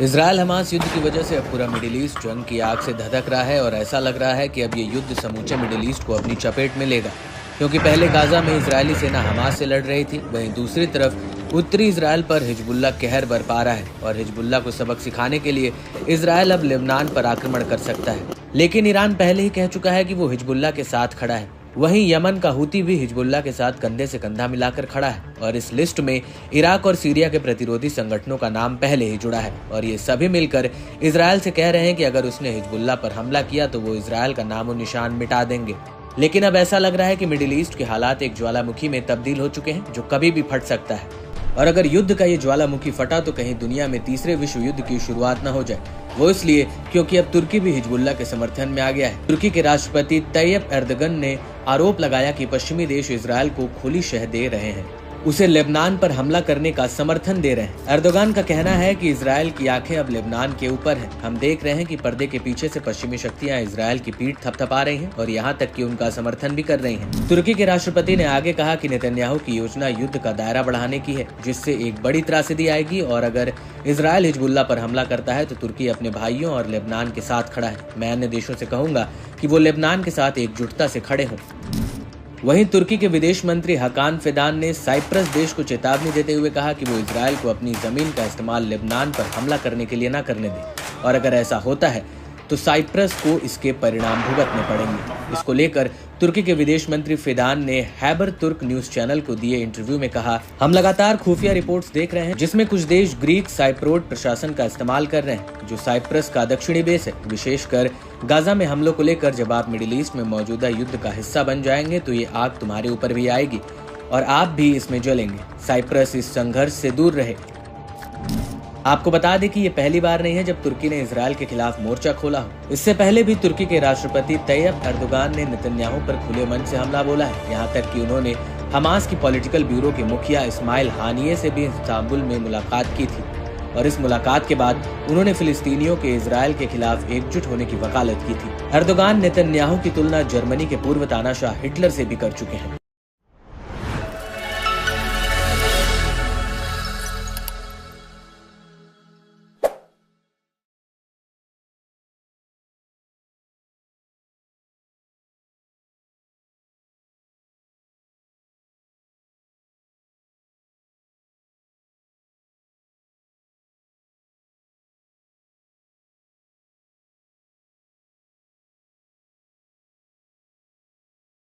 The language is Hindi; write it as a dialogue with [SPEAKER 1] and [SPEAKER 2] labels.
[SPEAKER 1] इजरायल हमास युद्ध की वजह से अब पूरा मिडिल ईस्ट जंग की आग से धधक रहा है और ऐसा लग रहा है कि अब ये युद्ध समूचे मिडिल ईस्ट को अपनी चपेट में लेगा। क्योंकि पहले गाजा में इजरायली सेना हमास से लड़ रही थी, वहीं दूसरी तरफ उत्तरी इजरायल पर हिजबुल्लाह कहर बरपा रहा है और हिजबुल्लाह को सबक सिखाने के लिए इजरायल अब लेबनान पर आक्रमण कर सकता है। लेकिन ईरान पहले ही कह चुका है कि वो हिजबुल्लाह के साथ खड़ा है। वहीं यमन का हूती भी हिजबुल्लाह के साथ कंधे से कंधा मिलाकर खड़ा है और इस लिस्ट में इराक और सीरिया के प्रतिरोधी संगठनों का नाम पहले ही जुड़ा है और ये सभी मिलकर इजरायल से कह रहे हैं कि अगर उसने हिजबुल्लाह पर हमला किया तो वो इजरायल का नामो निशान मिटा देंगे। लेकिन अब ऐसा लग रहा है कि मिडिल ईस्ट के हालात एक ज्वालामुखी में तब्दील हो चुके हैं जो कभी भी फट सकता है। और अगर युद्ध का ये ज्वालामुखी फटा तो कहीं दुनिया में तीसरे विश्व युद्ध की शुरुआत न हो जाए। वो इसलिए क्योंकि अब तुर्की भी हिजबुल्लाह के समर्थन में आ गया है। तुर्की के राष्ट्रपति तैयब एर्दोगन ने आरोप लगाया कि पश्चिमी देश इजरायल को खुली शह दे रहे हैं, उसे लेबनान पर हमला करने का समर्थन दे रहे हैं। एर्दोगन का कहना है कि इजरायल की आंखें अब लेबनान के ऊपर हैं। हम देख रहे हैं कि पर्दे के पीछे से पश्चिमी शक्तियां इजरायल की पीठ थपथपा रही हैं और यहाँ तक कि उनका समर्थन भी कर रही हैं। तुर्की के राष्ट्रपति ने आगे कहा कि नेतन्याहू की योजना युद्ध का दायरा बढ़ाने की है, जिससे एक बड़ी त्रासदी आएगी और अगर इजरायल हिजबुल्लाह पर हमला करता है तो तुर्की अपने भाइयों और लेबनान के साथ खड़ा है। मैं अन्य देशों से कहूंगा कि वो लेबनान के साथ एकजुटता से खड़े हों। वहीं तुर्की के विदेश मंत्री हकान फिदान ने साइप्रस देश को चेतावनी देते हुए कहा कि वो इजरायल को अपनी जमीन का इस्तेमाल लेबनान पर हमला करने के लिए न करने दे और अगर ऐसा होता है तो साइप्रस को इसके परिणाम भुगतने पड़ेंगे। इसको लेकर तुर्की के विदेश मंत्री फिदान ने हैबर तुर्क न्यूज चैनल को दिए इंटरव्यू में कहा, हम लगातार खुफिया रिपोर्ट्स देख रहे हैं जिसमें कुछ देश ग्रीक साइप्रोट प्रशासन का इस्तेमाल कर रहे हैं जो साइप्रस का दक्षिणी बेस है। विशेषकर गाजा में हमलों को लेकर जब आप मिडिल ईस्ट में मौजूदा युद्ध का हिस्सा बन जाएंगे तो ये आग तुम्हारे ऊपर भी आएगी और आप भी इसमें जलेंगे। साइप्रस इस संघर्ष से दूर रहे। आपको बता दें कि ये पहली बार नहीं है जब तुर्की ने इजरायल के खिलाफ मोर्चा खोला हो। इससे पहले भी तुर्की के राष्ट्रपति तैयब एर्दोगन ने नेतन्याहू पर खुले मन से हमला बोला है। यहाँ तक कि उन्होंने हमास की पॉलिटिकल ब्यूरो के मुखिया इस्माइल हानिये से भी इस्तांबुल में मुलाकात की थी और इस मुलाकात के बाद उन्होंने फिलिस्तीनियों के इजरायल के खिलाफ एकजुट होने की वकालत की थी। एर्दोगन नेतन्याहू की तुलना जर्मनी के पूर्व तानाशाह हिटलर से भी कर चुके हैं।